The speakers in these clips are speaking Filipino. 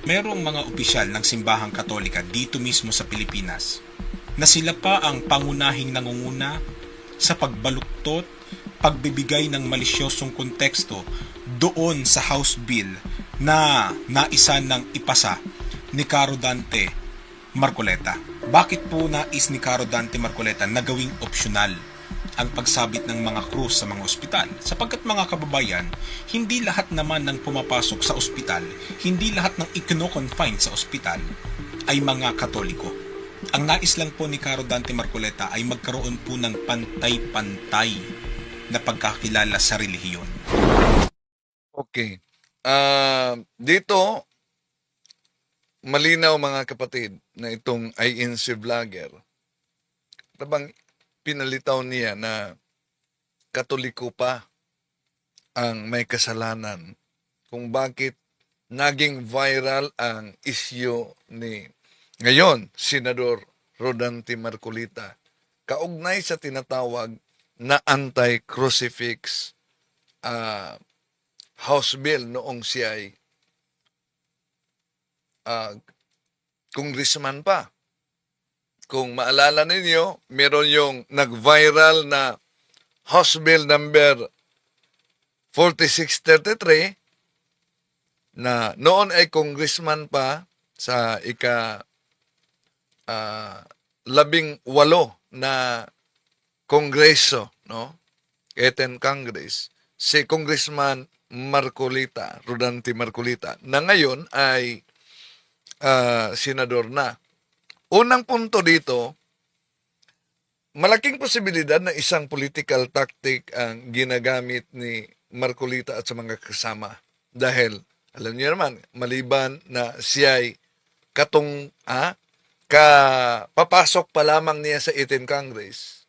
Merong mga opisyal ng simbahang Katolika dito mismo sa Pilipinas na sila pa ang pangunahing nangunguna sa pagbaluktot, pagbibigay ng malisyosong konteksto doon sa House Bill na naisa ng ipasa ni Caro Dante Marcoleta. Bakit po nais ni Caro Dante Marcoleta na gawing opsyonal ang pagsabit ng mga krus sa mga ospital? Sapagkat mga kababayan, hindi lahat naman ng pumapasok sa ospital, hindi lahat ng ikino-confine sa ospital ay mga Katoliko. Ang nais lang po ni Caro Dante Marcoleta ay magkaroon po ng pantay-pantay na pagkakilala sa relihiyon. Okay. Dito, malinaw mga kapatid na itong INC vlogger, tabang pinalitaw niya na Katoliko pa ang may kasalanan kung bakit naging viral ang issue ni ngayon, Senador Rodante Marcolita, kaugnay sa tinatawag na anti-crucifix House Bill noong siya ay congressman pa. Kung maalala ninyo, meron yung nag-viral na House Bill number 4633 na noon ay congressman pa sa labing-walo na kongreso, no? 18th Congress, si Congressman Marcolita, Rodante Marcolita, na ngayon ay senador na. Unang punto dito, malaking posibilidad na isang political tactic ang ginagamit ni Marcolita at sa mga kasama. Dahil, alam niyo naman, maliban na siya ay papasok pa lamang niya sa 18th Congress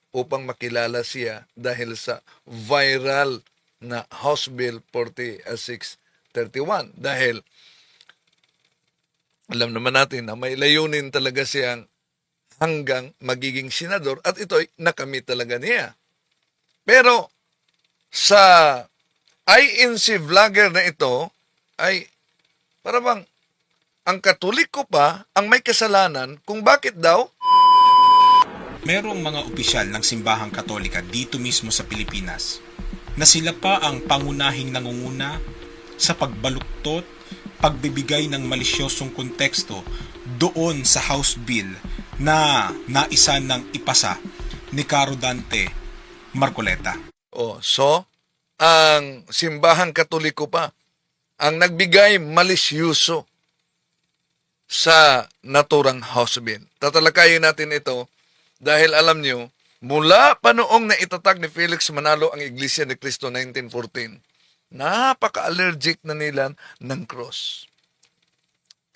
upang makilala siya dahil sa viral na House Bill 4631. Dahil alam naman natin na may layunin talaga siyang hanggang magiging senador at ito'y nakamit talaga niya. Pero sa INC vlogger na ito ay para bang ang Katoliko pa ang may kasalanan kung bakit daw Merong mga opisyal ng simbahang Katolika dito mismo sa Pilipinas na sila pa ang pangunahing nangunguna sa pagbaluktot, pagbibigay ng malisyosong konteksto doon sa House Bill na naisa ng ipasa ni Caro Dante Marcoleta. ang simbahang Katoliko pa ang nagbigay malisyuso sa naturang House Bill. Tatalakayin natin ito dahil alam nyo, mula pa noong naitatag ni Felix Manalo ang Iglesia ni Cristo 1914, napaka-allergic na nila ng cross.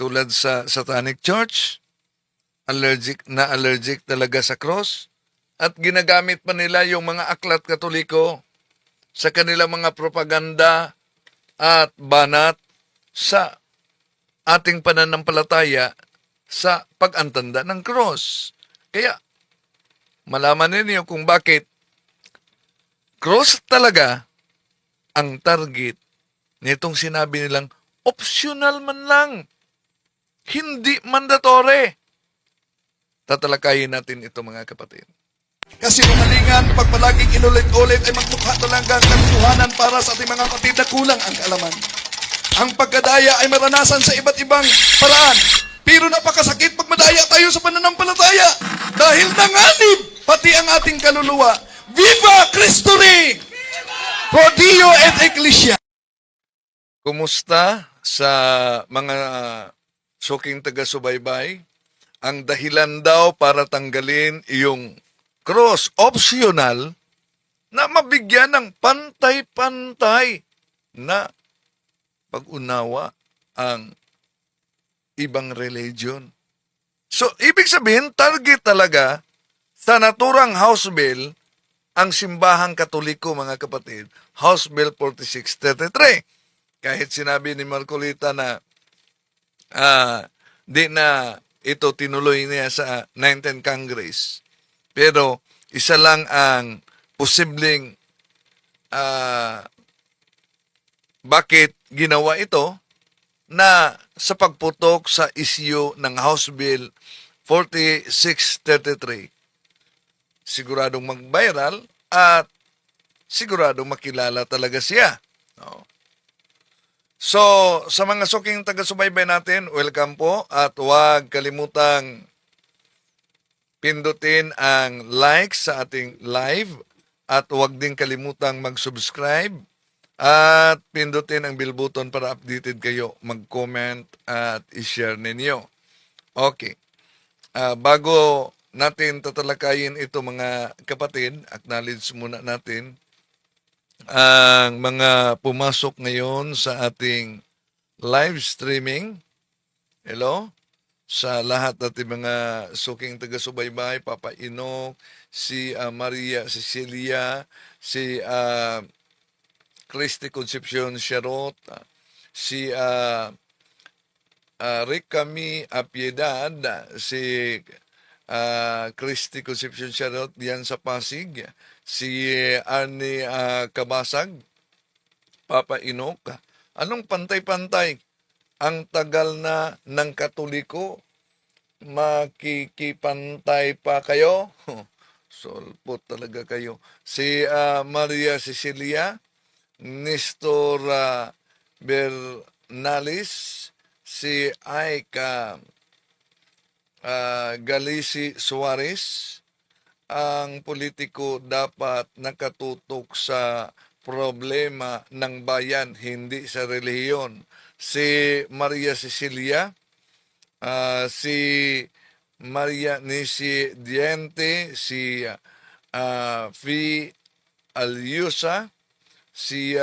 Tulad sa Satanic Church, allergic talaga sa cross, at ginagamit pa nila yung mga aklat Katoliko sa kanilang mga propaganda at banat sa ating pananampalataya sa pag-antanda ng cross. Kaya, malaman ninyo kung bakit cross talaga ang target nitong sinabi nilang optional man lang, hindi mandatory. Tatalakayin natin ito mga kapatid. Kasi lumalingan, pag palaging inulit-ulit ay magmukha talaga ang katotohanan para sa ating mga kapatid na kulang ang kaalaman. Ang pagkadaya ay maranasan sa iba't ibang paraan. Pero napakasakit pag madaya tayo sa pananampalataya. Dahil nanganib pati ang ating kaluluwa. Viva Cristo Rey! Pro Dio et Ecclesia! Kumusta sa mga suking taga-subaybay? Ang dahilan daw para tanggalin yung cross optional na mabigyan ng pantay-pantay na pag-unawa ang ibang religion. So, ibig sabihin, target talaga sa naturang House Bill ang simbahang Katoliko, mga kapatid. House Bill 4633. Kahit sinabi ni Marcolita na di na ito tinuloy niya sa 19th Congress. Pero isa lang ang posibleng bakit ginawa ito na sa pagputok sa issue ng House Bill 4633. Siguradong mag-viral at siguradong makilala talaga siya. No? So, sa mga suking taga-subaybay natin, welcome po at huwag kalimutang pindutin ang like sa ating live at huwag din kalimutang mag-subscribe at pindutin ang bell button para updated kayo, mag-comment at i-share ninyo. Okay. Bago natin tatalakayin ito mga kapatid, acknowledge muna natin ang mga pumasok ngayon sa ating live streaming. Hello? Sa lahat natin mga suking taga-subaybay, Papa Inok, si Maria Cecilia, si Christy Concepcion Sherot, si Ricami Apiedad, si Christy Concepcion Sherot diyan sa Pasig, si Arnie Kabasag, Papa Inok. Anong pantay-pantay? Ang tagal na ng Katoliko, makikipantay pa kayo? Solpot talaga kayo. Si Maria Cecilia, Nestor Bernalis, si Aika Galisi Suarez, ang politiko dapat nakatutok sa problema ng bayan, hindi sa relihiyon. Si Maria Cecilia, si Maria Nisi Diente, si Fi Alyusa, si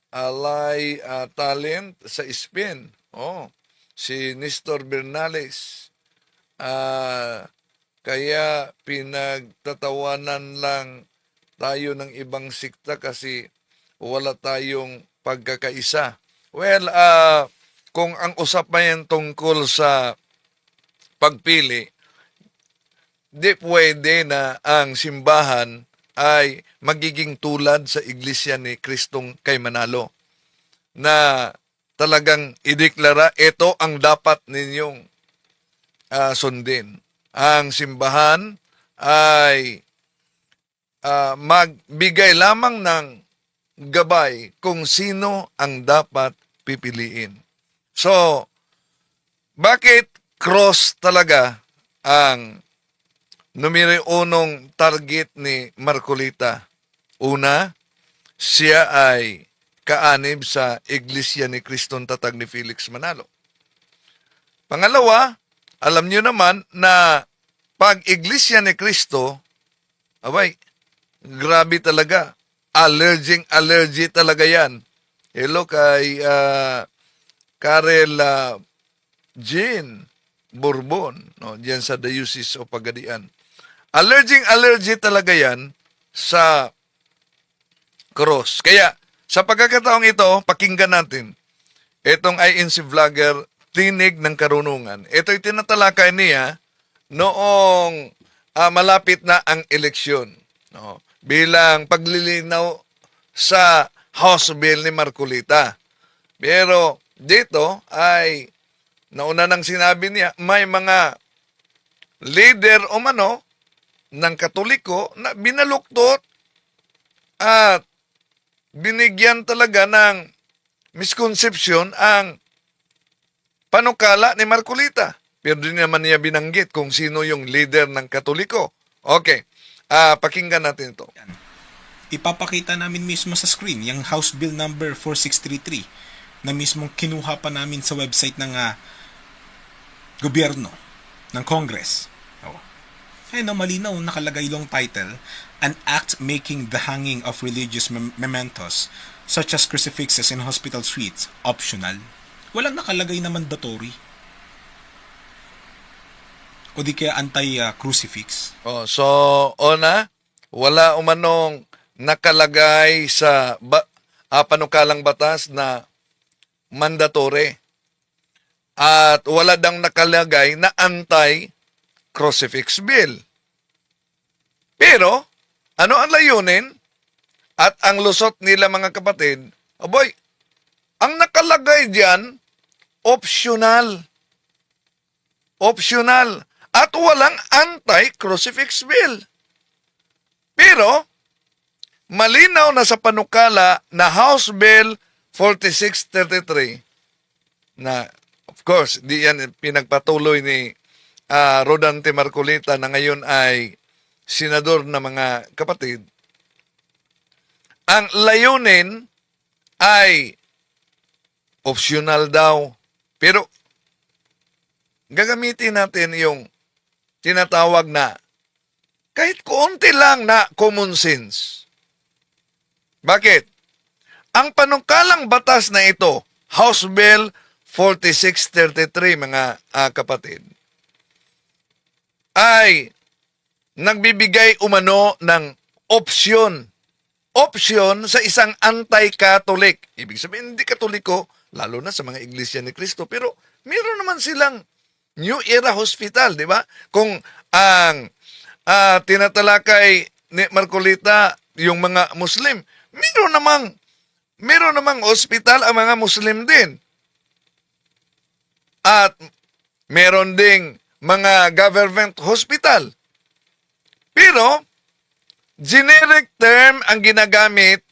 Alay Talent sa Spain. Si Nestor Bernales. Kaya pinagtatawanan lang tayo ng ibang sikta kasi wala tayong pagkakaisa. Well, kung ang usapan tungkol sa pagpili, di pwede na ang simbahan ay magiging tulad sa Iglesia ni Kristong kay Manalo na talagang ideklara, ito ang dapat ninyong sundin. Ang simbahan ay magbigay lamang ng gabay kung sino ang dapat pipiliin. So, bakit cross talaga ang numero unong target ni Marcolita? Una, siya ay kaanib sa Iglesia ni Kristong Tatag ni Felix Manalo. Pangalawa, alam niyo naman na pag Iglesia ni Cristo, abay, grabe talaga. Allergy talaga yan. Hello kay Karel Jean Bourbon, no, diyan sa Diocese of Pagadian. Allergy talaga yan sa cross. Kaya, sa pagkakataong ito, pakinggan natin. Itong INC vlogger, Tinig ng Karunungan. Ito'y tinatalakay niya noong malapit na ang eleksyon. No, bilang paglilinaw sa House Bill ni Marcolita. Pero dito ay nauna nang sinabi niya, may mga leader o mano ng Katoliko na binaluktot at binigyan talaga ng misconception ang panukala ni Marcolita. Pero din naman niya binanggit kung sino yung leader ng Katoliko. Okay, pakinggan natin ito. Ipapakita namin mismo sa screen yung House Bill number 4633 na mismong kinuha pa namin sa website ng gobyerno, ng Congress. Malinaw, nakalagay long title, An Act Making the Hanging of Religious Mementos such as crucifixes in hospital suites optional. Walang nakalagay na mandatory. O di kaya anti-crucifix. So, wala umanong nakalagay sa panukalang batas na mandatory. At wala dang nakalagay na anti-crucifix bill. Pero, ano ang layunin? At ang lusot nila mga kapatid, Ang nakalagay diyan, optional. Optional. At walang anti-crucifix bill. Pero, malinaw na sa panukala na House Bill 4633 na, of course, di yan pinagpatuloy ni Rodante Marcolita na ngayon ay senador na mga kapatid. Ang layunin ay optional daw. Pero gagamitin natin yung tinatawag na kahit konti lang na common sense. Bakit? Ang panukalang batas na ito, House Bill 4633, mga kapatid, ay nagbibigay umano ng opsyon. Opsyon sa isang anti-Catholic. Ibig sabihin, hindi Katoliko, lalo na sa mga iglesia ni Cristo. Pero meron naman silang New Era Hospital, di ba? Kung ang tinatalakay ni Marcolita yung mga Muslim, meron namang hospital ang mga Muslim din. At meron ding mga government hospital. Pero, generic term ang ginagamit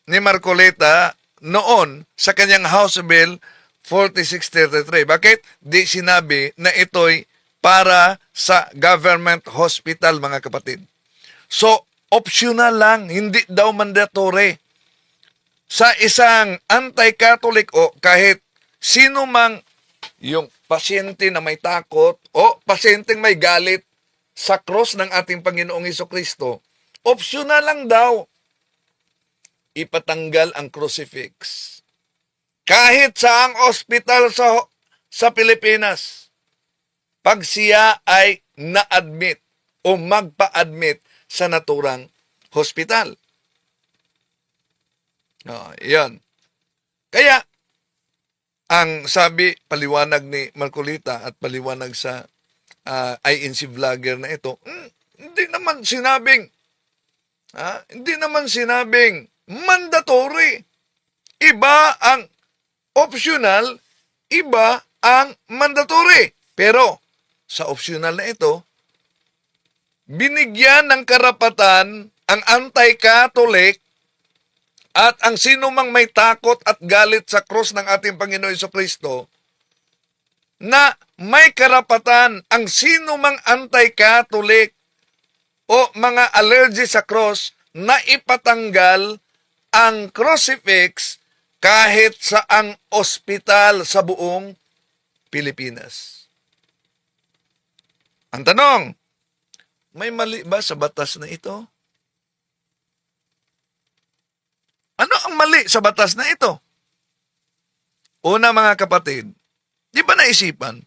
ni Marcolita noon sa kanyang House Bill 4633. Bakit? Di sinabi na ito'y para sa government hospital, mga kapatid. So, optional lang, hindi daw mandatory. Sa isang anti-Catholic o kahit sino mang yung pasyente na may takot o pasyenteng may galit sa cross ng ating Panginoong Hesukristo, optional lang daw ipatanggal ang crucifix. Kahit sa ang ospital sa Pilipinas, pag siya ay na-admit o magpa-admit sa naturang hospital. Yan. Kaya, ang sabi, paliwanag ni Marcolita at paliwanag sa INC vlogger na ito, hindi naman sinabing mandatory. Iba ang optional, iba ang mandatory. Pero sa optional na ito, binigyan ng karapatan ang anti-Catholic at ang sino mang may takot at galit sa cross ng ating Panginoon Hesukristo na may karapatan ang sino mang anti-Catholic o mga allergy sa cross na ipatanggal ang crucifix kahit sa ang ospital sa buong Pilipinas. Ang tanong, may mali ba sa batas na ito? Ano ang mali sa batas na ito? Una, mga kapatid, di ba naisipan,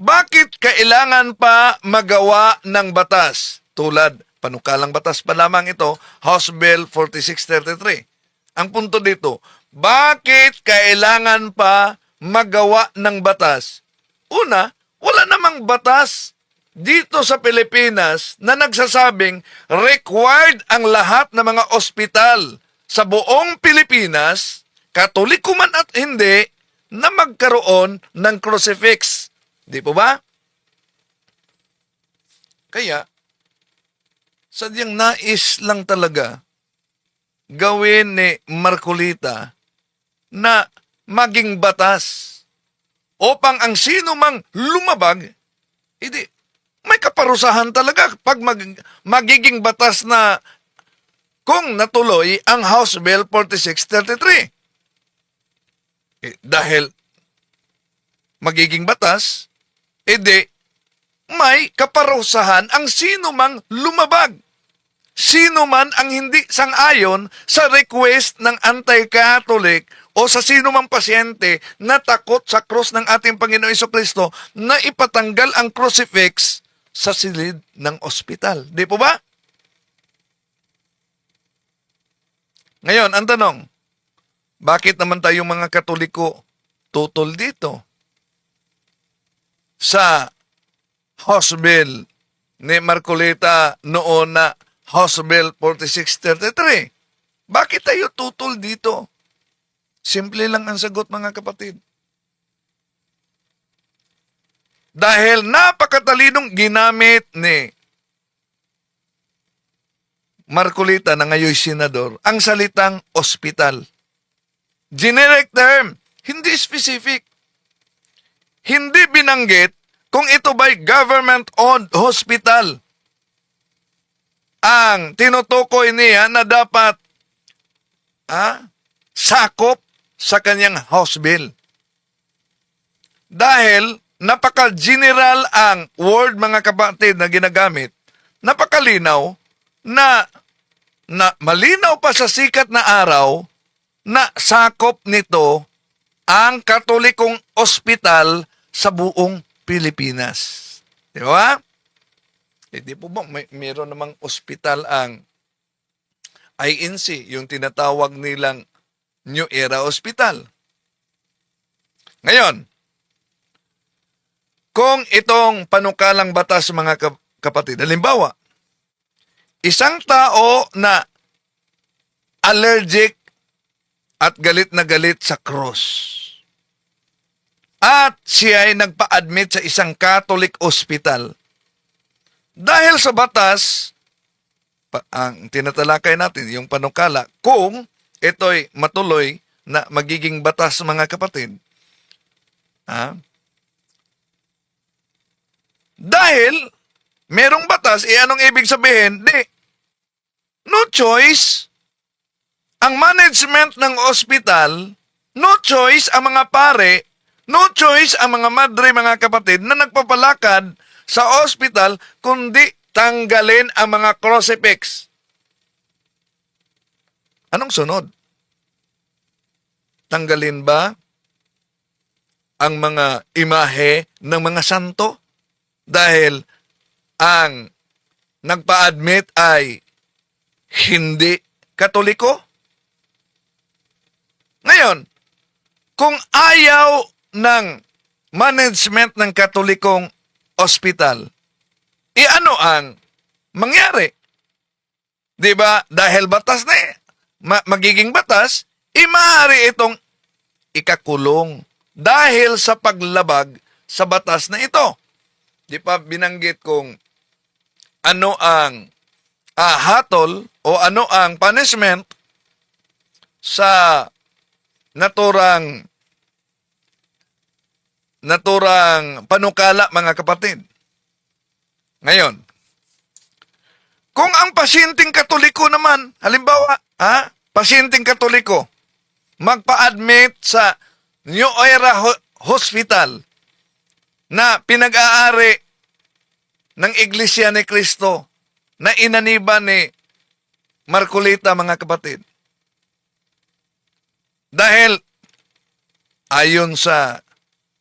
bakit kailangan pa magawa ng batas? Tulad, panukalang batas pa lamang ito, House Bill 4633. Ang punto dito, bakit kailangan pa magawa ng batas? Una, wala namang batas dito sa Pilipinas na nagsasabing required ang lahat ng mga ospital sa buong Pilipinas, Katoliko man at hindi, na magkaroon ng crucifix. Di po ba? Kaya, sadyang nais lang talaga gawin ni Marcolita na maging batas upang ang sino mang lumabag, hindi, may kaparusahan talaga pag magiging batas na kung natuloy ang House Bill 4633. Dahil magiging batas, may kaparusahan ang sino mang lumabag. Sino man ang hindi sang-ayon sa request ng anti-Catholic o sa sino mang pasyente na takot sa cross ng ating Panginoon Hesukristo na ipatanggal ang crucifix sa silid ng ospital. Di po ba? Ngayon, ang tanong, bakit naman tayong mga Katoliko tutol dito sa House Bill ni Marcolita noon na House Bill 4633? Bakit tayo tutol dito? Simple lang ang sagot, mga kapatid. Dahil napakatalinong ginamit ni Marcolita na ngayon senador ang salitang ospital. Generic term, hindi specific. Hindi binanggit kung ito ba'y government-owned hospital. Ang tinutukoy niya na dapat sakop sa kanyang House Bill. Dahil napaka-general ang word, mga kapatid, na ginagamit, napakalinaw na malinaw pa sa sikat na araw na sakop nito ang Katolikong ospital sa buong Pilipinas. Di ba? Di po ba mayroon namang ospital ang INC, yung tinatawag nilang New Era Hospital. Ngayon, kung itong panukalang batas, mga kapatid, halimbawa, isang tao na allergic at galit na galit sa cross, at siya ay nagpa-admit sa isang Catholic hospital. Dahil sa batas, ang tinatalakay natin, yung panukala, kung ito'y matuloy na magiging batas, mga kapatid, dahil merong batas, anong ibig sabihin? No choice ang management ng ospital, no choice ang mga pare, no choice ang mga madre, mga kapatid, na nagpapalakad sa ospital, kundi tanggalin ang mga crucifix. Anong sunod? Tanggalin ba ang mga imahe ng mga santo? Dahil ang nagpa-admit ay hindi Katoliko? Ngayon, kung ayaw ng management ng Katolikong ospital, ano ang mangyari? Di ba? Dahil batas na magiging batas, maaari itong ikakulong dahil sa paglabag sa batas na ito. Di pa binanggit kung ano ang hatol o ano ang punishment sa naturang panukala, mga kapatid. Ngayon, kung ang pasyenteng Katoliko naman, halimbawa, pasyenteng Katoliko, magpa-admit sa New Era Hospital na pinag-aari ng Iglesia ni Cristo na inaniba ni Marcolita, mga kapatid. Dahil ayon sa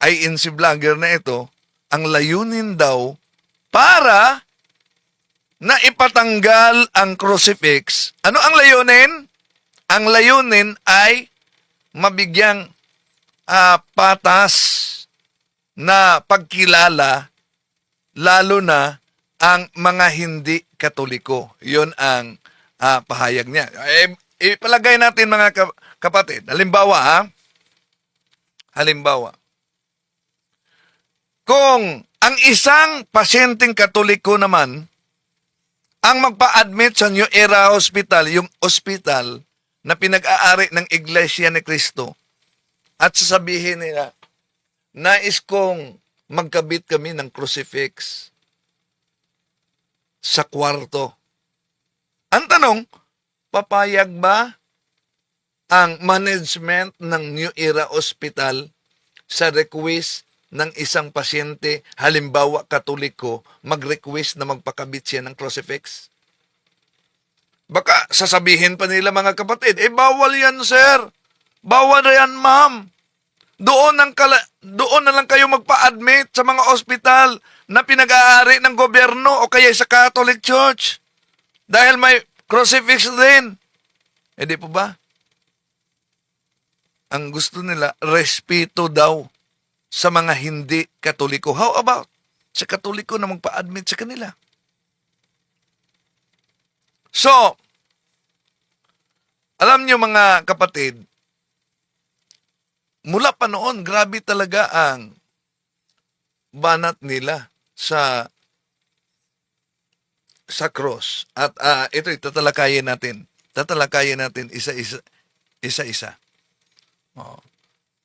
INC vlogger na ito, ang layunin daw para na ipatanggal ang crucifix. Ano ang layunin? Ang layunin ay mabigyang patas na pagkilala, lalo na ang mga hindi Katoliko. Yun ang pahayag niya. Ipalagay natin, mga kapatid. Halimbawa, kung ang isang pasyenteng Katoliko naman ang magpa-admit sa New Era Hospital, yung hospital na pinag-aari ng Iglesia ni Cristo, at sasabihin nila, nais kong magkabit kami ng crucifix sa kwarto. Ang tanong, papayag ba ang management ng New Era Hospital sa request ng isang pasyente, halimbawa Katoliko, mag-request na magpakabit siya ng crucifix? Baka sasabihin pa nila, mga kapatid, bawal yan, sir. Bawal yan, ma'am. Doon na lang kayo magpa-admit sa mga ospital na pinag-aari ng gobyerno o kaya sa Catholic Church. Dahil may crucifix din. Di po ba? Ang gusto nila, respeto daw sa mga hindi Katoliko. How about sa Katoliko na magpa-admit sa kanila? So, alam nyo, mga kapatid, mula pa noon, grabe talaga ang banat nila sa cross. At ito, tatalakayin natin. Tatalakayin natin isa-isa. Isa-isa. Oh.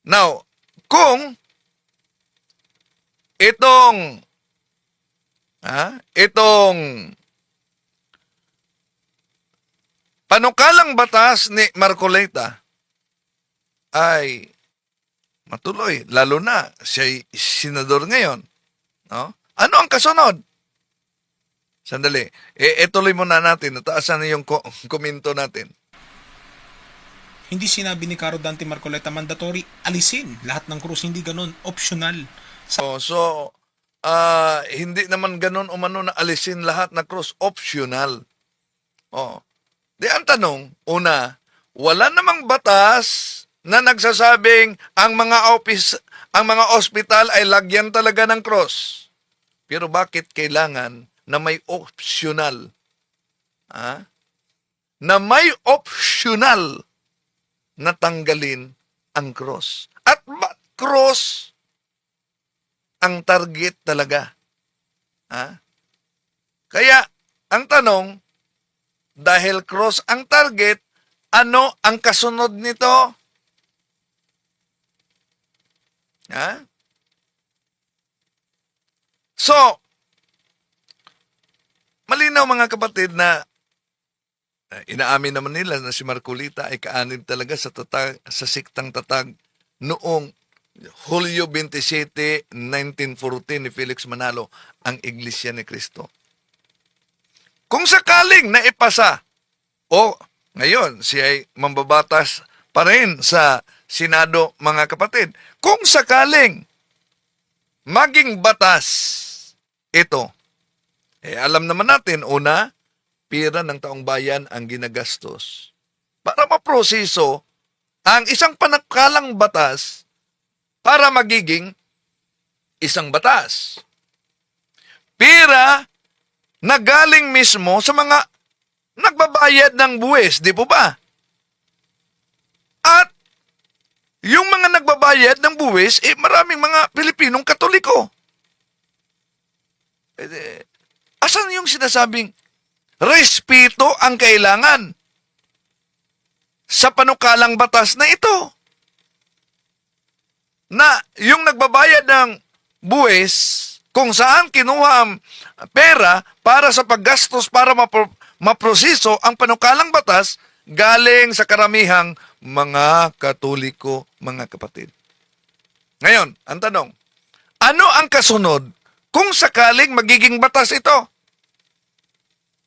Now, kung itong panukalang batas ni Marcoleta ay matuloy, lalo na siya'y senador ngayon. No? Ano ang kasunod? Sandali. Tuloy muna natin. Nataasan na yung komento natin. Hindi sinabi ni Caro Dante Marcoleta mandatory alisin lahat ng krus, hindi ganun, optional. So, hindi naman ganun umano na alisin lahat na cross, optional. Oh. Di ang tanong, una, wala namang batas na nagsasabing ang mga ospital ay lagyan talaga ng cross. Pero bakit kailangan na may optional? Na may optional na tanggalin ang cross. At ba't cross ang target talaga? Kaya, ang tanong, dahil cross ang target, ano ang kasunod nito? So, malinaw mga kapatid na inaamin naman nila na si Marcolita ay kaanib talaga sa siktang tatag noong Hulyo 27, 1914 ni Felix Manalo ang Iglesia ni Cristo. Kung sakaling naipasa o ngayon siya ay mambabatas pa rin sa Senado, mga kapatid, kung sakaling maging batas ito, alam naman natin, una, pira ng taong bayan ang ginagastos para maproseso ang isang panakalang batas para magiging isang batas. Pira na galing mismo sa mga nagbabayad ng buwis, di po ba? At yung mga nagbabayad ng buwis, maraming mga Pilipinong Katoliko. Asan yung sinasabing respeto ang kailangan sa panukalang batas na ito? Na yung nagbabayad ng buwis, kung saan kinuha ang pera para sa paggastos para maproseso ang panukalang batas, galing sa karamihang mga Katoliko, mga kapatid. Ngayon, ang tanong, ano ang kasunod kung sakaling magiging batas ito?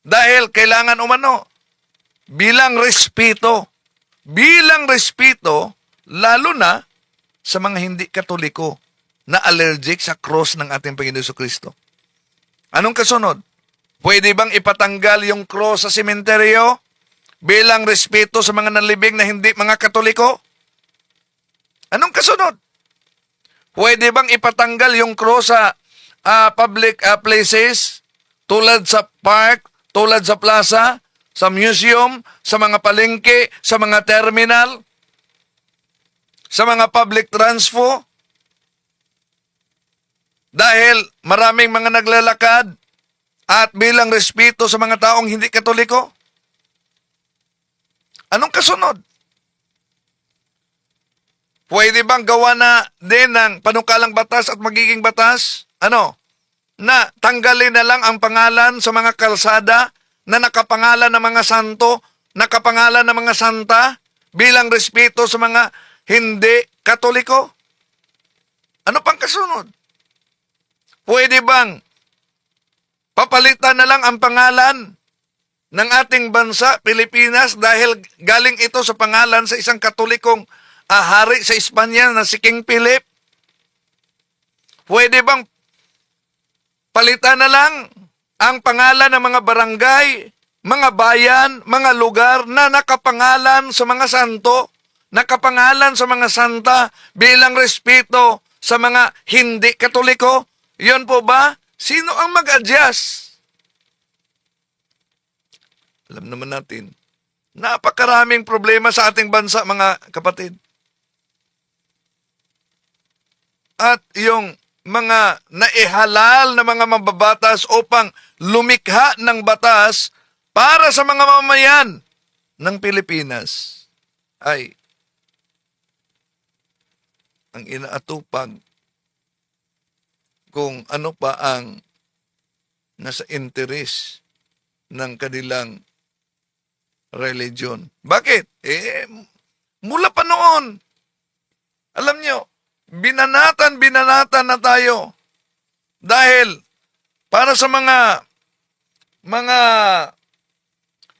Dahil kailangan umano, bilang respeto, lalo na sa mga hindi Katoliko na allergic sa cross ng ating Panginoon Jesucristo. Anong kasunod? Pwede bang ipatanggal yung cross sa sementeryo bilang respeto sa mga nalibing na hindi mga Katoliko? Anong kasunod? Pwede bang ipatanggal yung cross sa public places tulad sa park, tulad sa plaza, sa museum, sa mga palengke, sa mga terminal, sa mga public transpo? Dahil maraming mga naglalakad at bilang respeto sa mga taong hindi Katoliko? Anong kasunod? Pwede bang gawa na din ng panukalang batas at magiging batas? Na tanggalin na lang ang pangalan sa mga kalsada na nakapangalan ng mga santo, nakapangalan ng mga santa bilang respeto sa mga hindi Katoliko? Ano pang kasunod? Pwede bang papalitan na lang ang pangalan ng ating bansa, Pilipinas, dahil galing ito sa pangalan sa isang Katolikong hari sa Espanya na si King Philip? Pwede bang palitan na lang ang pangalan ng mga barangay, mga bayan, mga lugar na nakapangalan sa mga santo, nakapangalan sa mga santa bilang respeto sa mga hindi Katoliko? Yun po ba? Sino ang mag-adjust? Alam naman natin, napakaraming problema sa ating bansa, mga kapatid. at yung mga naihalal na mga mababatas upang lumikha ng batas para sa mga mamamayan ng Pilipinas ay ang inaatupag kung ano pa ang nasa interes ng kanilang religion. Bakit? Mula pa noon, alam nyo, binanatan na tayo. Dahil para sa mga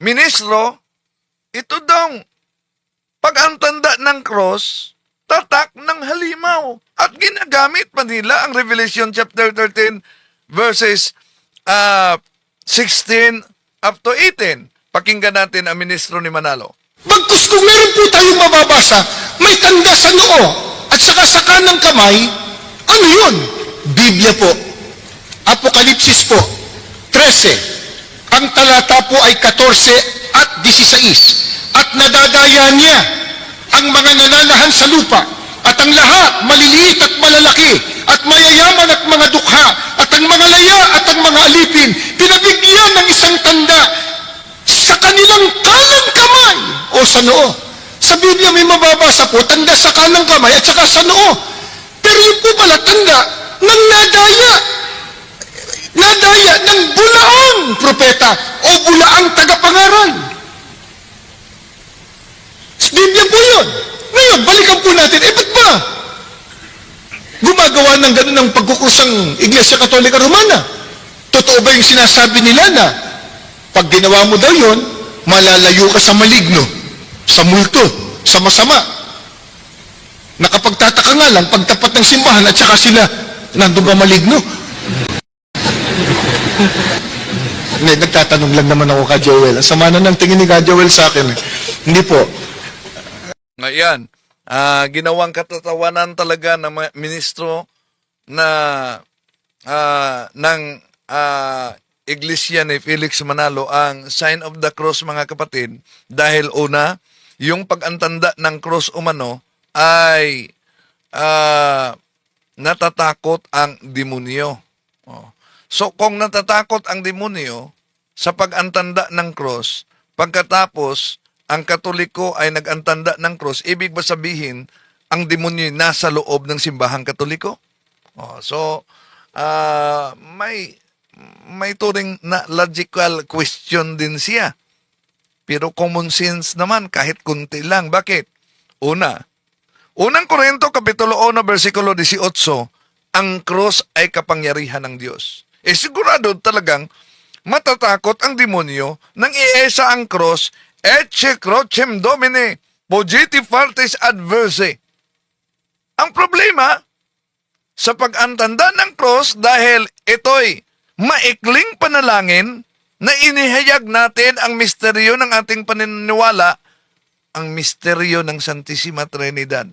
ministro, ito daw, pag ang tanda ng cross, tatak ng halimaw. At ginagamit pa nila ang Revelation chapter 13 verses 16 up to 18. Pakinggan natin ang ministro ni Manalo. Bagkus kung meron po tayong mababasa, may tanda sa noo at saka sa kanang kamay, ano yun? Biblia po. Apokalipsis po, 13. Ang talata po ay 14 at 16. At nadadaya niya ang mga nananahan sa lupa at ang lahat, maliliit at malalaki, at mayayaman at mga dukha, at ang mga laya at ang mga alipin, pinabigyan ng isang tanda sa kanilang kanang kamay o sa noo. Sa Biblia may mababasa po, tanda sa kanang kamay at saka sa noo. Pero yun po pala tanda ng nadaya. Nadaya ng bulaang propeta o bulaang tagapangaral. Sa Biblia po yun. Ngayon, balikan po natin, ba't ba gumagawa ng ganun ng pagkukusang Iglesia Katolika Romana? Totoo ba yung sinasabi nila na pag ginawa mo daw yun, malalayo ka sa maligno, sa multo, sa masama. Nakapagtataka nga lang, pagtapat ng simbahan at saka sila, nandun ba maligno? Hindi, nagtatanong lang naman ako ka Joel. Sama na ng tingin ni ka Joel sa akin. Hindi po. Ngayon, ginawang katatawanan talaga ng mga ministro na ng Iglesia ni Felix Manalo ang sign of the cross, mga kapatid, dahil una, yung pag-antanda ng cross umano ay natatakot ang demonyo. So kung natatakot ang demonyo sa pag-antanda ng cross, pagkatapos ang Katoliko ay nag-antanda ng cross, ibig ba sabihin ang demonyo nasa loob ng simbahang Katoliko? So may turing na logical question din siya. Pero common sense naman, kahit kunti lang. Bakit? Unang Korinto, Kapitulo 1, versikulo 18, ang cross ay kapangyarihan ng Diyos. Sigurado talagang matatakot ang demonyo nang iesa ang cross, Ecce Crucem Domine, Pogiti Partes Adverse. Ang problema, sa pag-antanda ng cross, dahil ito'y maikling panalangin na inihayag natin ang misteryo ng ating paniniwala, ang misteryo ng Santissima Trinidad.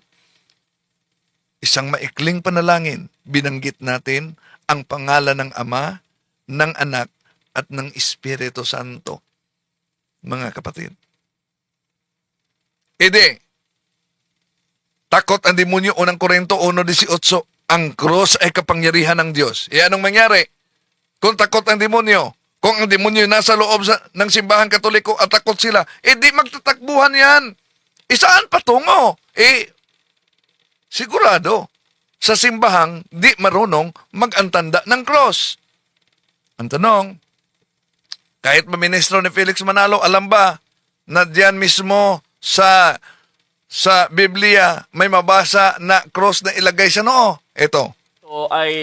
Isang maikling panalangin, binanggit natin ang pangalan ng Ama, ng Anak, at ng Espiritu Santo. Mga kapatid. Takot ang demonyo, unang Korinto 1:18, ang cross ay kapangyarihan ng Diyos. Anong mangyari? Kung takot ang demonyo, kung ang demonyo nasa loob ng simbahan Katoliko at takot sila, di magtatakbuhan yan. Saan patungo? Sigurado, sa simbahang di marunong mag-antanda ng cross. Ang tanong, kahit ministro ni Felix Manalo, alam ba na diyan mismo sa Biblia may mabasa na cross na ilagay sa noo? Ito. Ito ay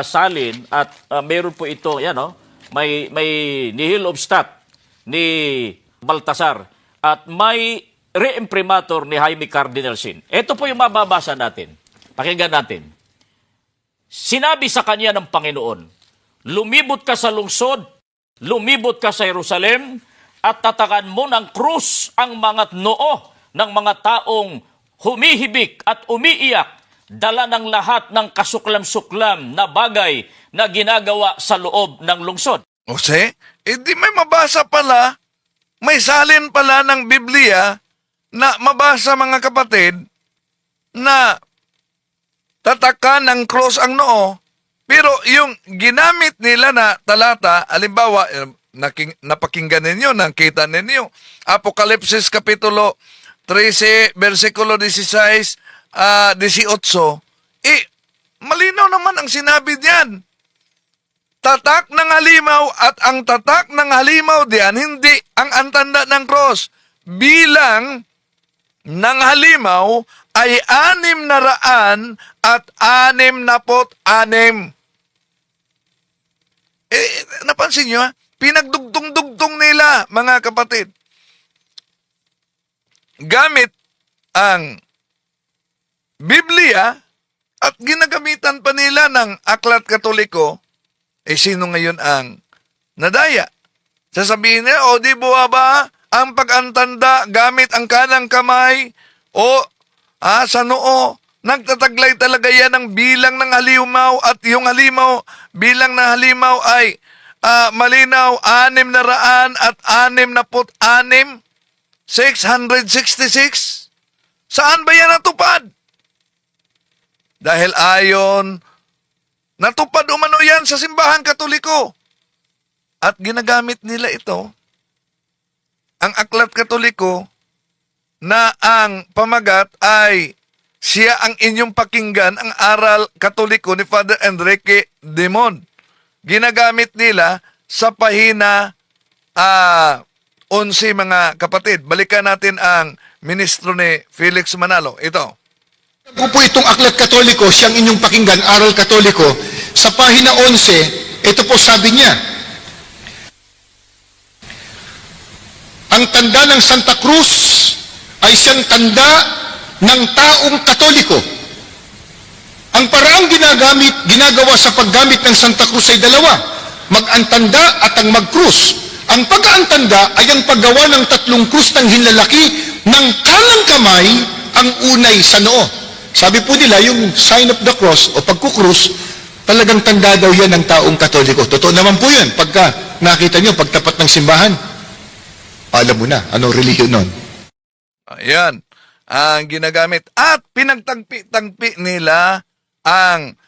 salin at meron po ito, may nihil obstat ni Baltasar at may re-imprimatur ni Jaime Cardinal Sin. Ito po yung mababasa natin. Pakinggan natin. Sinabi sa kanya ng Panginoon, lumibot ka sa lungsod, lumibot ka sa Jerusalem, at tatakan mo ng krus ang mga noo ng mga taong humihibik at umiiyak, dala ng lahat ng kasuklam-suklam na bagay na ginagawa sa loob ng lungsod. Jose, di may mabasa pala, may salin pala ng Biblia na mabasa, mga kapatid, na tatakan ng cross ang noo, pero yung ginamit nila na talata, halimbawa, napakinggan ninyo, nakita ninyo, Apokalipsis Kapitulo 13, versikulo 16, 18, malinaw naman ang sinabi diyan. Tatak ng halimaw at ang tatak ng halimaw diyan, hindi ang antanda ng cross. Bilang ng halimaw ay 666. Napansin nyo, pinagdugtong-dugtong nila, mga kapatid. Gamit ang Biblia at ginagamitan pa nila ng aklat katoliko, sino ngayon ang nadaya? Sasabihin nila, o di buwa ba ang pag-antanda gamit ang kanang kamay o sa noo? Nagtataglay talaga yan ng bilang ng halimaw at yung halimaw, bilang ng halimaw ay malinaw, 666. Saan ba yan natupad? Dahil ayon, natupad umano yan sa simbahan katoliko. At ginagamit nila ito, ang aklat katoliko, na ang pamagat ay siya ang inyong pakinggan, ang aral katoliko ni Father Enrique Demon. Ginagamit nila sa pahina 11, mga kapatid. Balikan natin ang ministro ni Felix Manalo. Ito. Kung po itong aklat katoliko, siyang inyong pakinggan, aral katoliko, sa pahina 11, ito po sabi niya, ang tanda ng Santa Cruz ay siyang tanda ng taong katoliko. Ang paraang ginagawa sa paggamit ng Santa Cruz ay dalawa, mag-antanda at ang mag-krus. Ang pag-aantanda ay ang paggawa ng 3 krus ng hinlalaki ng kanang kamay, ang unay sa noo. Sabi po nila, yung sign of the cross o pagkukrus, talagang tanda daw yan ng taong katoliko. Totoo naman po yun. Pagka nakita nyo, pagtapat ng simbahan, alam mo na, anong relihiyon nun? Ayan, ang ginagamit. At pinagtagpi-tagpi nila ang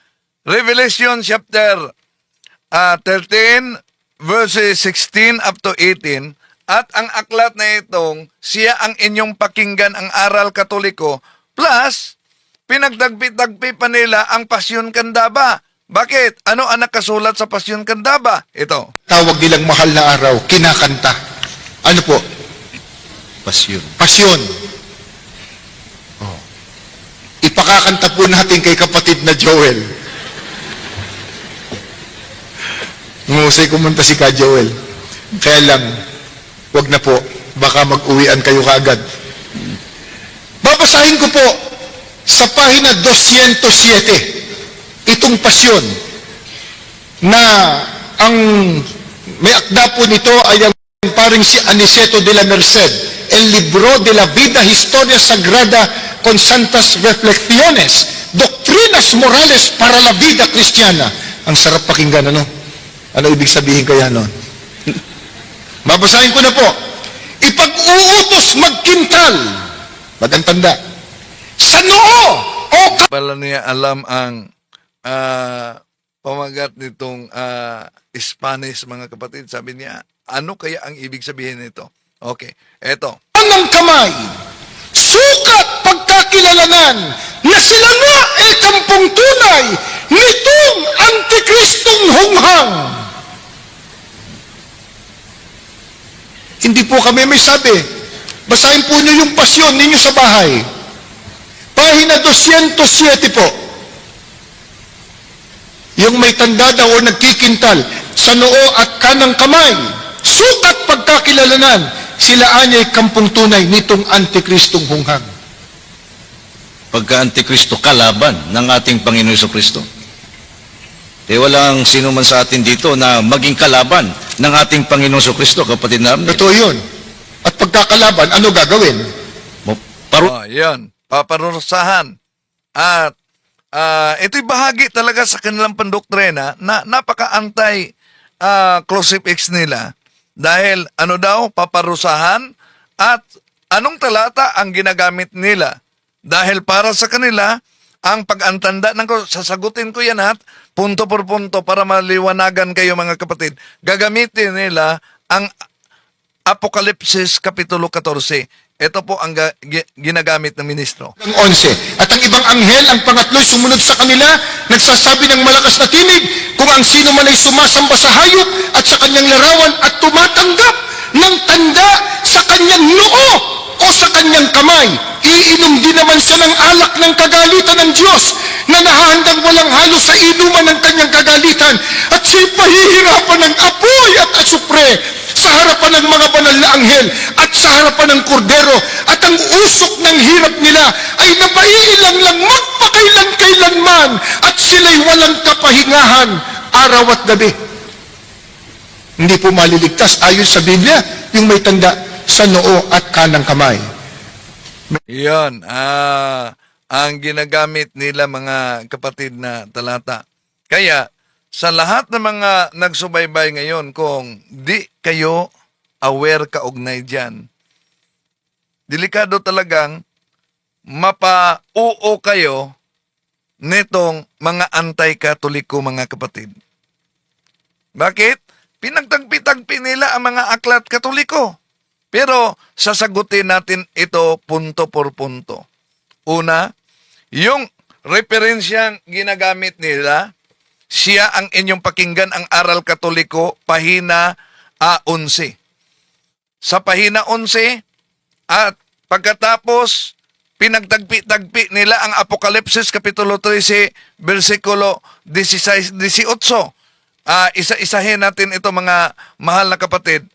Revelation chapter 13, verses 16 up to 18, at ang aklat na itong siya ang inyong pakinggan, ang aral katoliko, plus pinagtagpi-tagpi pa nila ang Pasyon Candaba. Bakit? Ano ang nakasulat sa Pasyon Candaba? Ito. Tawag nilang mahal na araw, kinakanta. Ano po? Pasyon. Pasyon. Oh. Ipakakanta po natin kay kapatid na Joel. Ngusay kumanta si Ka Joel. Kaya lang, wag na po. Baka mag-uwian kayo kaagad. Babasahin ko po sa pahina 207 itong pasyon na ang may akda po nito ay ang paring si Aniceto de la Merced, El Libro de la Vida Historia Sagrada con Santas Reflexiones, Doctrinas Morales para la Vida Cristiana. Ang sarap pakinggan, ano? Ano ibig sabihin kaya nun? Babasahin ko na po. Ipag-uutos magkintal, magantanda, sa noo o Pala niya alam ang pamagat nitong Spanish, mga kapatid. Sabi niya, ano kaya ang ibig sabihin nito? Okay, eto. ng kamay, sukat pagkakilalanan na sila nga ay kampong tunay nitong Antikristong hunghang. Hindi po kami may sabi. Basahin po niyo yung pasyon ninyo sa bahay. Pahina 207 po. Yung may tanda daw o nagkikintal sa noo at kanang kamay, sukat pagkakilalanan, sila anya'y kampong tunay nitong Antikristong hunghang. Pagka-Antikristo, kalaban ng ating Panginoon Jesucristo. Walang sino man sa atin dito na maging kalaban ng ating Panginoon Jesucristo, kapatid namin. Totoo yun. At pagkakalaban, ano gagawin? Yan, paparusahan. At ito'y bahagi talaga sa kanilang pandoktrina na napaka-anti crucifix nila. Dahil ano daw, paparusahan, at anong talata ang ginagamit nila? Dahil para sa kanila, ang pag-antanda ng cross. Sasagutin ko yan at punto por punto para maliwanagan kayo mga kapatid. Gagamitin nila ang Apokalipsis Kapitulo 14. Ito po ang ginagamit ng ministro. Ang 11. At ang ibang anghel, ang pangatlo'y sumunod sa kanila, nagsasabi ng malakas na tinig, kung ang sino man ay sumasamba sa hayop at sa kanyang larawan at tumatanggap ng tanda sa kanyang noo o sa kanyang kamay, iinom din naman siya ng alak ng kagalitan ng Diyos na nahahandang walang halo sa inuman ng kanyang kagalitan, at siya'y pahihirapan ng apoy at asupre sa harapan ng mga banal na anghel at sa harapan ng kordero, at ang usok ng hirap nila ay napaiilang lang magpakailan-kailanman, at sila'y walang kapahingahan araw at gabi. Hindi po maliligtas ayon sa Biblia yung may tanda sa noo at kanang kamay. Yan, ang ginagamit nila mga kapatid na talata. Kaya, sa lahat ng mga nagsubaybay ngayon, kung di kayo aware kaugnay dyan, delikado talagang mapa-uo kayo nitong mga anti-katoliko mga kapatid. Bakit? Pinagtagpi-tagpi nila ang mga aklat katoliko. Pero sasagutin natin ito punto por punto. Una, yung referensyang ginagamit nila, siya ang inyong pakinggan ang Aral Katoliko, pahina 11. Sa pahina 11, at pagkatapos, pinagtagpi-tagpi nila ang Apokalipsis Kapitulo 13, versikulo 16-18. Isa-isahin natin ito mga mahal na kapatid,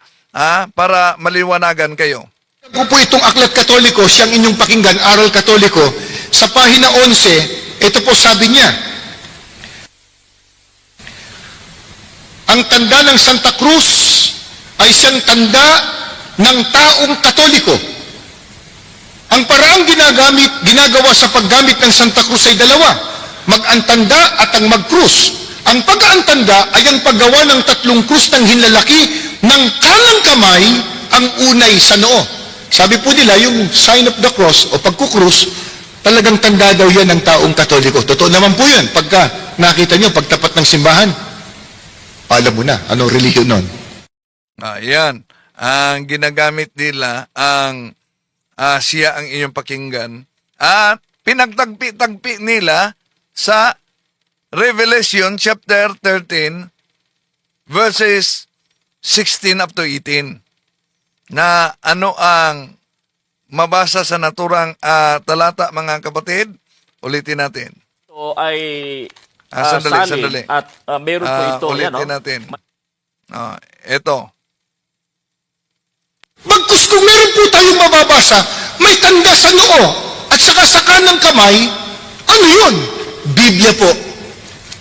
para maliwanagan kayo. Kung po itong aklat katoliko, siyang inyong pakinggan, Aral Katoliko, sa pahina 11, ito po sabi niya, ang tanda ng Santa Cruz ay siyang tanda ng taong Katoliko. Ang paraang ginagawa sa paggamit ng Santa Cruz ay dalawa, mag-antanda at ang mag-krus. Ang pag-aantanda ay ang paggawa ng 3 krus ng hinlalaki ng kanang kamay, ang unay sa noo. Sabi po nila, yung sign of the cross o pagkukrus, talagang tanda daw yan ng taong Katoliko. Totoo naman po yan. Pagka nakita nyo, pagtapat ng simbahan, alam mo na, anong relihiyon nun? Yan. Ang ginagamit nila, siya ang inyong pakinggan, at pinagtagpi-tagpi nila sa Revelation chapter 13, verses 16 up to 18, na ano ang mabasa sa naturang talata mga kapatid. Ulitin natin. Ito ay Sandali. At meron po ito. Ulitin natin. Ito. Bagkus kung meron po tayong mababasa, may tanda sa noo at saka sa kanang kamay, ano yun? Biblia po.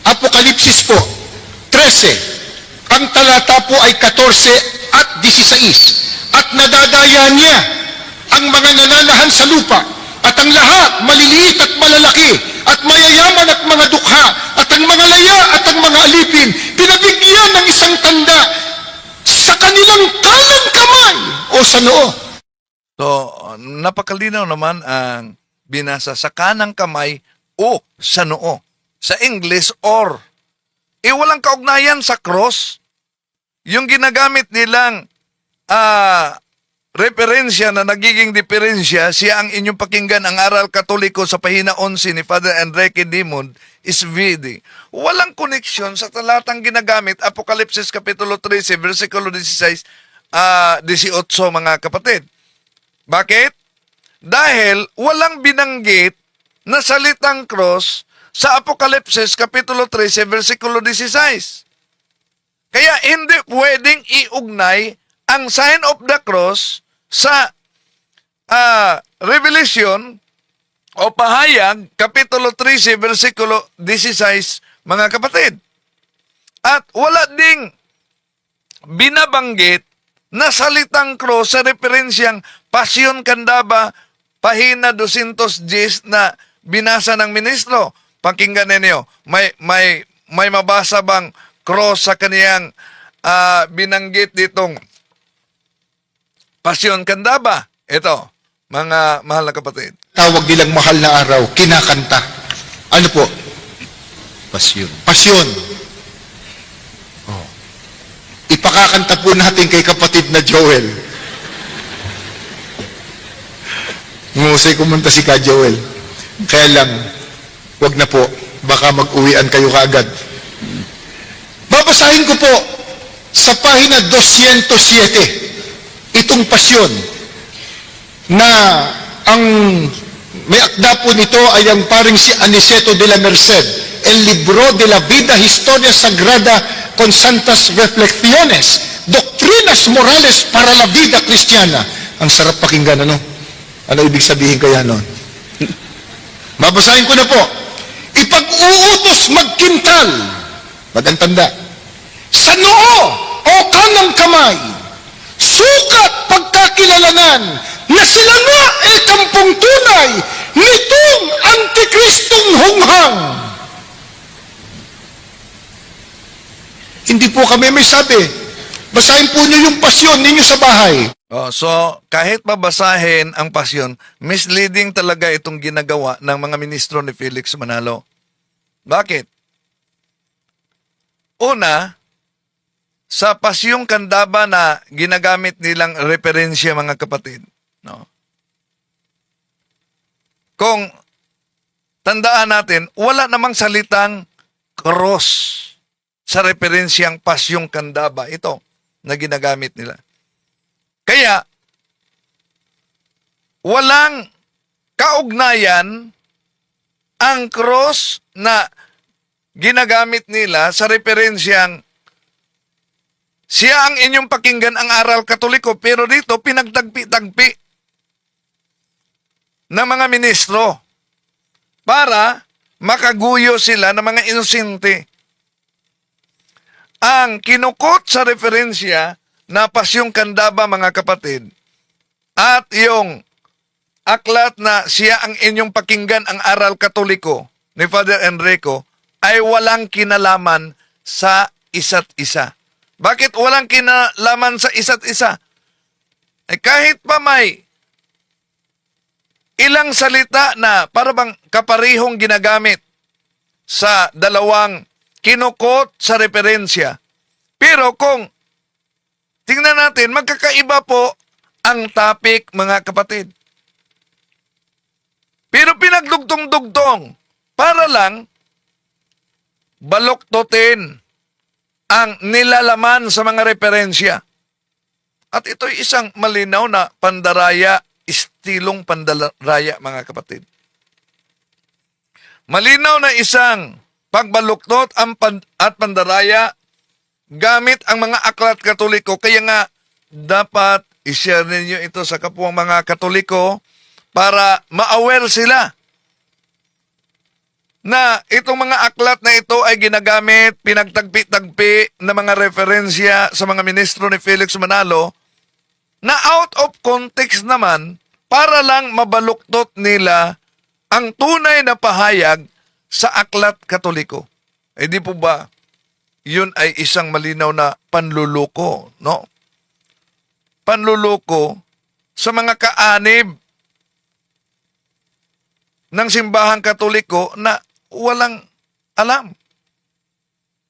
Apokalipsis po, 13. Ang talata po ay 14 at 16. At nadadaya niya ang mga nananahan sa lupa, at ang lahat, maliliit at malalaki, at mayayaman at mga dukha, at ang mga laya at ang mga alipin, pinabigyan ng isang tanda sa kanilang kanang kamay o sa noo. So, napakalinaw naman ang binasa sa kanang kamay o sa noo. Sa English, or. Walang kaugnayan sa cross. Yung ginagamit nilang referensya na nagiging diferensya, siya ang inyong pakinggan ang Aral Katoliko sa pahina 11 ni Father Enrique Dimond is VD. Walang koneksyon sa talatang ginagamit, Apokalipsis Kapitulo 13, versikulo 16, 18 mga kapatid. Bakit? Dahil walang binanggit na salitang cross sa Apokalipsis Kapitulo 13, versikulo 16. Kaya hindi pwedeng iugnay ang sign of the cross sa Revelation o pahayag, Kapitulo 13, versikulo 16, mga kapatid. At wala ding binabanggit na salitang cross sa referensyang Pasyon Candaba, pahina 210 na binasa ng ministro. Pakinggan ninyo, may mabasa bang cross sa kaniyang binanggit ditong Pasyon Candaba? Ito, mga mahal na kapatid. Tawag nilang mahal na araw, kinakanta. Ano po? Pasyon. Pasyon. Oh. Ipakakanta po natin kay kapatid na Joel. Ngusay kumanta si Ka Joel. Kaya lang, wag na po. Baka mag-uwian kayo kaagad. Babasahin ko po sa pahina 207 itong pasyon na ang may akda po nito ay ang paring si Aniceto de la Merced, El Libro de la Vida, Historia Sagrada con Santas Reflexiones, Doctrinas Morales para la Vida Cristiana. Ang sarap pakinggan, ano? Ano ibig sabihin kaya nun? Babasahin ko na po. Ipag-uutos magkintal, magantanda, sa noo o kanang kamay, sukat pagkakilalanan na sila nga ay kampong tunay nitong Antikristong hunghang. Hindi po kami may sabi. Basahin po niyo yung pasyon ninyo sa bahay. Oh, so, kahit mabasahin ang pasyon, misleading talaga itong ginagawa ng mga ministro ni Felix Manalo. Bakit? Una, sa pasyong kandaba na ginagamit nilang referensya, mga kapatid, no? Kung tandaan natin, wala namang salitang cross sa referensyang pasyong kandaba ito na ginagamit nila. Kaya, walang kaugnayan ang cross na ginagamit nila sa referensyang siya ang inyong pakinggan ang aral katoliko, pero dito pinagtagpi-tagpi ng mga ministro para makaguyo sila ng mga inosente. Ang kinukot sa referensya na pasyong kandaba, mga kapatid, at yung aklat na siya ang inyong pakinggan ang aral katoliko ni Father Enrico ay walang kinalaman sa isa't isa. Bakit walang kinalaman sa isa't isa? Kahit pa may ilang salita na parang kaparihong ginagamit sa dalawang kinukot sa referensya. Pero kung tingnan natin, magkakaiba po ang topic, mga kapatid. Pero pinagdugtong-dugtong para lang baluktutin ang nilalaman sa mga referensya. At ito'y isang malinaw na pandaraya, istilong pandaraya, mga kapatid. Malinaw na isang pagbaluktot at pandaraya gamit ang mga aklat katoliko. Kaya nga, dapat i-share ninyo ito sa kapwang mga katoliko para ma-aware sila na itong mga aklat na ito ay ginagamit, pinagtagpi-tagpi na mga referensya sa mga ministro ni Felix Manalo na out of context naman para lang mabaluktot nila ang tunay na pahayag sa aklat katoliko. Eh di po ba, yun ay isang malinaw na panluluko, no? Panluluko sa mga kaanib ng simbahang katoliko na walang alam.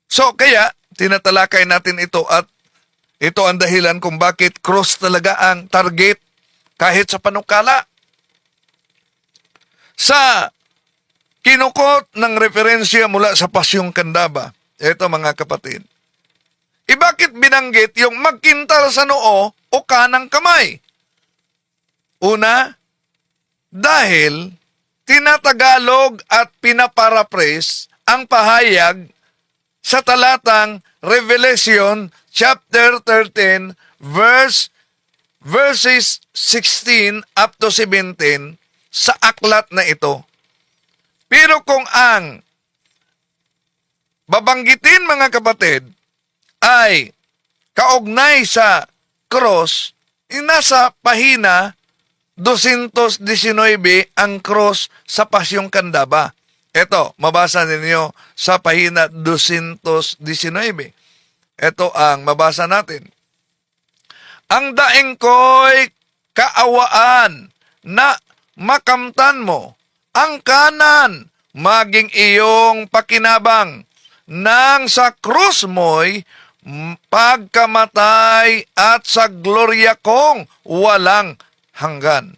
So, kaya, tinatalakay natin ito at ito ang dahilan kung bakit cross talaga ang target kahit sa panukala. Sa kinukot ng referensya mula sa Pasyong Kandaba, ito mga kapatid, bakit binanggit yung magkintal sa noo o kanang kamay? Una, dahil tinatagalog at pinaparaphrase ang pahayag sa talatang Revelation chapter 13 verses 16 up to 17 sa aklat na ito. Pero kung ang babanggitin, mga kapatid, ay kaugnay sa cross, nasa pahina 219 ang cross sa Pasyong Kandaba. Ito, mabasa ninyo sa pahina 219. Ito ang mabasa natin. Ang daing ko'y kaawaan na makamtan mo, ang kanan maging iyong pakinabang nang sa krus mo'y pagkamatay at sa glorya kong walang hanggan.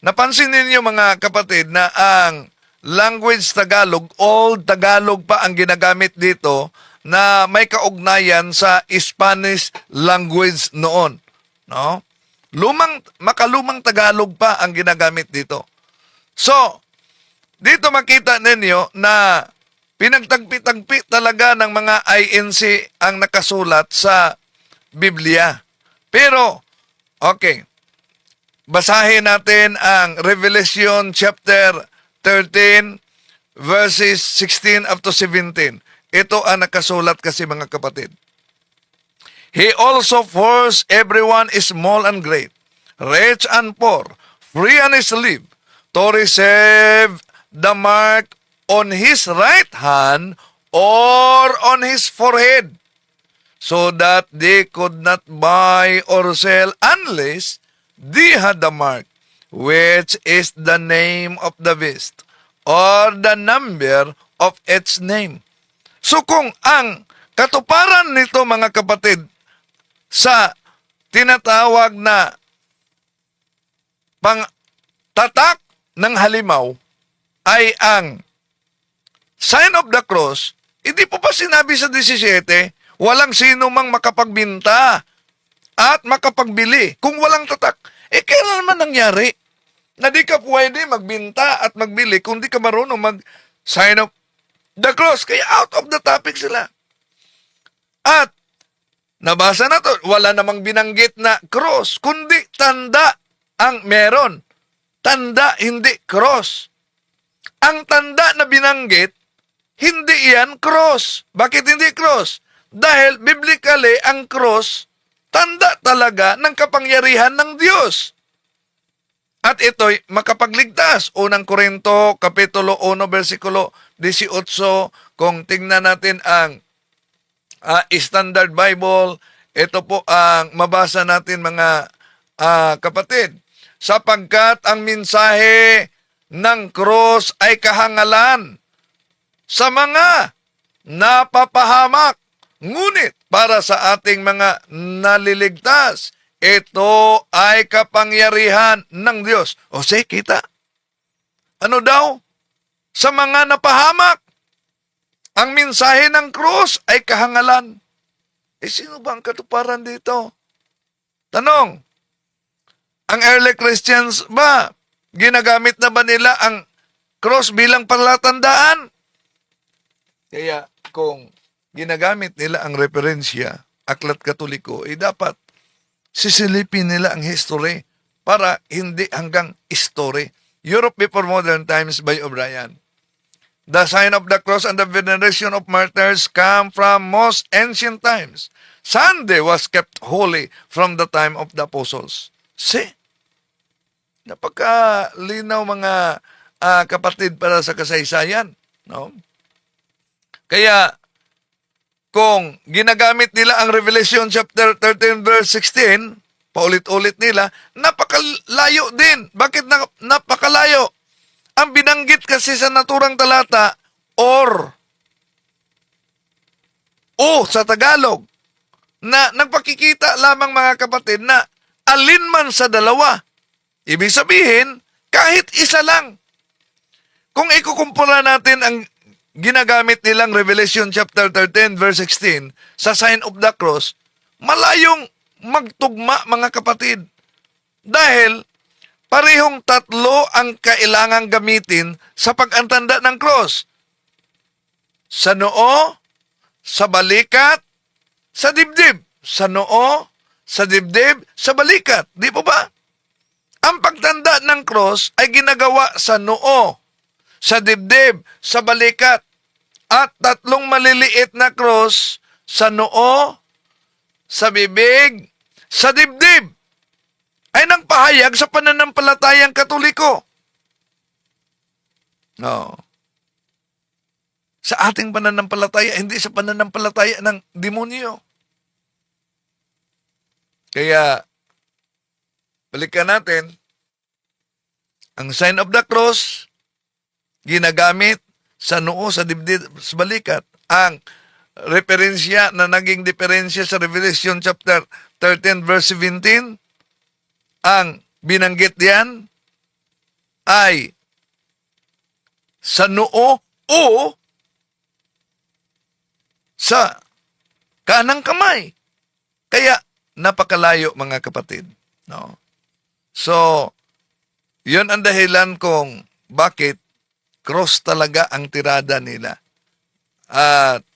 Napansin ninyo mga kapatid na ang language Tagalog, Old Tagalog pa ang ginagamit dito na may kaugnayan sa Spanish language noon. No? Makalumang Tagalog pa ang ginagamit dito. So, dito makita ninyo na pinagtagpi-tagpi talaga ng mga INC ang nakasulat sa Biblia. Pero, okay, basahin natin ang Revelation chapter 13 verses 16 up to 17. Ito ang nakasulat kasi mga kapatid. He also forced everyone small and great, rich and poor, free and slave, to receive the mark on his right hand or on his forehead, so that they could not buy or sell unless they had the mark, which is the name of the beast, or the number of its name. So kung ang katuparan nito mga kapatid sa tinatawag na pangtatak ng halimaw ay ang sign of the cross, hindi po pa sinabi sa 17, walang sino mang makapagbinta at makapagbili kung walang tatak. Kailan naman nangyari na di ka pwede magbinta at magbili kung di ka marunong mag-sign of the cross? Kaya out of the topic sila. At nabasa na to, wala namang binanggit na cross, kundi tanda ang meron. Tanda, hindi cross. Ang tanda na binanggit, hindi yan cross. Bakit hindi cross? Dahil biblically, ang cross, tanda talaga ng kapangyarihan ng Diyos. At ito'y makapagligtas. Unang Korinto, Kapitulo 1, versikulo 18, kung tingnan natin ang Standard Bible, ito po ang mabasa natin mga kapatid. Sapagkat ang mensahe ng cross ay kahangalan sa mga napapahamak, ngunit para sa ating mga naliligtas, ito ay kapangyarihan ng Diyos. O say, kita. Ano daw? Sa mga napahamak, ang mensahe ng cross ay kahangalan. Sino ba ang katuparan dito? Tanong, ang early Christians ba, ginagamit na ba nila ang cross bilang palatandaan? Kaya kung ginagamit nila ang referensya, Aklat Katoliko, dapat sisilipin nila ang history para hindi hanggang story. Europe Before Modern Times by O'Brien. The sign of the cross and the veneration of martyrs come from most ancient times. Sunday was kept holy from the time of the apostles. See? Napakalinaw mga kapatid para sa kasaysayan. No? Kaya, kung ginagamit nila ang Revelation chapter 13 verse 16, paulit-ulit nila, napakalayo din. Bakit napakalayo? Ang binanggit kasi sa naturang talata, or, o sa Tagalog, na nagpakikita lamang mga kapatid na alinman sa dalawa. Ibig sabihin, kahit isa lang. Kung ikukumpara natin ang ginagamit nilang Revelation chapter 13 verse 16 sa sign of the cross, malayong magtugma mga kapatid. Dahil parehong tatlo ang kailangang gamitin sa pag-antanda ng cross. Sa noo, sa balikat, sa dibdib. Sa noo, sa dibdib, sa balikat. Di po ba? Ang pagtanda ng cross ay ginagawa sa noo, sa dibdib, sa balikat, at tatlong maliliit na cross sa noo, sa bibig, sa dibdib, ay nagpahayag sa pananampalatayang Katoliko. No. Sa ating pananampalataya, hindi sa pananampalataya ng demonyo. Kaya, balikan natin, ang sign of the cross ginagamit sa noo, sa dibdib, sa balikat. Ang referensya na naging diferensya sa Revelation chapter 13 verse 17, ang binanggit diyan ay sa noo o sa kanang kamay. Kaya napakalayo mga kapatid. No? So, yun ang dahilan kung bakit cross talaga ang tirada nila. At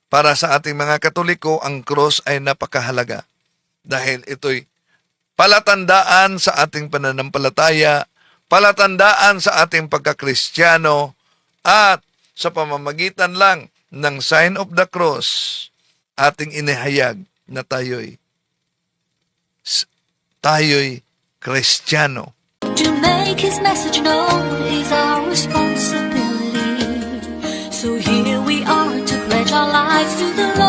para sa ating mga Katoliko, ang cross ay napakahalaga. Dahil ito'y palatandaan sa ating pananampalataya, palatandaan sa ating pagkakristyano, at sa pamamagitan lang ng sign of the cross, ating inihayag na tayo'y Kristiyano. To make his message known is our responsibility. So here we are to pledge our lives to the Lord.